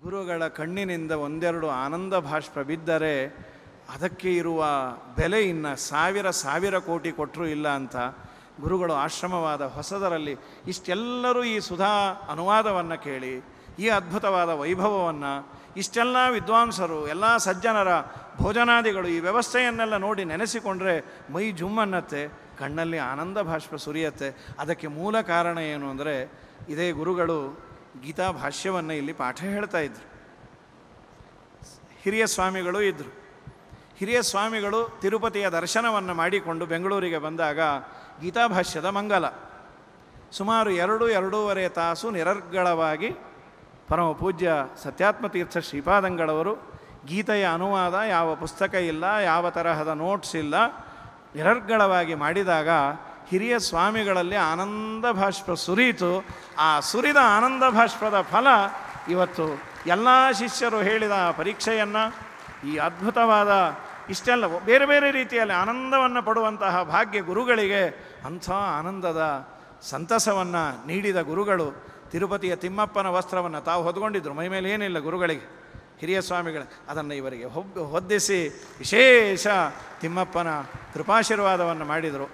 ಗುರುಗಳ ಕಣ್ಣಿನಿಂದ ಒಂದೆರಡು ಆನಂದ ಭಾಷ್ಪ ಬಿದ್ದರೆ ಅದಕ್ಕೆ ಇರುವ ಬೆಲೆ ಇನ್ನು ಸಾವಿರ ಕೋಟಿ ಕೊಟ್ಟರೂ ಇಲ್ಲ ಅಂತ ಗುರುಗಳು ಆಶ್ರಮವಾದ ಹೊಸದರಲ್ಲಿ ಇಷ್ಟೆಲ್ಲರೂ ಈ ಸುಧಾ ಅನುವಾದವನ್ನು ಕೇಳಿ ಈ ಅದ್ಭುತವಾದ ವೈಭವವನ್ನು ಇಷ್ಟೆಲ್ಲ ವಿದ್ವಾಂಸರು ಎಲ್ಲ ಸಜ್ಜನರ ಭೋಜನಾದಿಗಳು ಈ ವ್ಯವಸ್ಥೆಯನ್ನೆಲ್ಲ ನೋಡಿ ನೆನೆಸಿಕೊಂಡ್ರೆ ಮೈ ಜುಮ್ಮನ್ನತ್ತೆ, ಕಣ್ಣಲ್ಲಿ ಆನಂದ ಭಾಷ್ಪ ಸುರಿಯತ್ತೆ. ಅದಕ್ಕೆ ಮೂಲ ಕಾರಣ ಏನು ಅಂದರೆ ಇದೇ ಗುರುಗಳು ಗೀತಾ ಭಾಷ್ಯವನ್ನು ಇಲ್ಲಿ ಪಾಠ ಹೇಳ್ತಾ ಇದ್ರು. ಹಿರಿಯ ಸ್ವಾಮಿಗಳು ಇದ್ದರು. ಹಿರಿಯ ಸ್ವಾಮಿಗಳು ತಿರುಪತಿಯ ದರ್ಶನವನ್ನು ಮಾಡಿಕೊಂಡು ಬೆಂಗಳೂರಿಗೆ ಬಂದಾಗ ಗೀತಾಭಾಷ್ಯದ ಮಂಗಲ ಸುಮಾರು 2-2.5 ತಾಸು ನಿರರ್ಗಳವಾಗಿ ಪರಮ ಪೂಜ್ಯ ಸತ್ಯಾತ್ಮತೀರ್ಥ ಶ್ರೀಪಾದಂಗಳವರು ಗೀತೆಯ ಅನುವಾದ, ಯಾವ ಪುಸ್ತಕ ಇಲ್ಲ, ಯಾವ ತರಹದ ನೋಟ್ಸ್ ಇಲ್ಲ, ನಿರರ್ಗಳವಾಗಿ ಮಾಡಿದಾಗ ಹಿರಿಯ ಸ್ವಾಮಿಗಳಲ್ಲಿ ಆನಂದ ಭಾಷ್ಪ ಸುರಿಯಿತು. ಆ ಸುರಿದ ಆನಂದ ಭಾಷ್ಪದ ಫಲ ಇವತ್ತು ಎಲ್ಲ ಶಿಷ್ಯರು ಹೇಳಿದ ಪರೀಕ್ಷೆಯನ್ನು, ಈ ಅದ್ಭುತವಾದ ಇಷ್ಟೆಲ್ಲ ಬೇರೆ ಬೇರೆ ರೀತಿಯಲ್ಲಿ ಆನಂದವನ್ನು ಪಡುವಂತಹ ಭಾಗ್ಯ ಗುರುಗಳಿಗೆ, ಅಂಥ ಆನಂದದ ಸಂತಸವನ್ನು ನೀಡಿದ ಗುರುಗಳು ತಿರುಪತಿಯ ತಿಮ್ಮಪ್ಪನ ವಸ್ತ್ರವನ್ನು ತಾವು ಹೊದ್ಕೊಂಡಿದ್ದರು. ಮೈಮೇಲೆ ಏನಿಲ್ಲ ಗುರುಗಳಿಗೆ, ಹಿರಿಯ ಸ್ವಾಮಿಗಳ ಅದನ್ನು ಇವರಿಗೆ ಹೊದ್ದಿಸಿ ವಿಶೇಷ ತಿಮ್ಮಪ್ಪನ ಕೃಪಾಶೀರ್ವಾದವನ್ನು ಮಾಡಿದರು.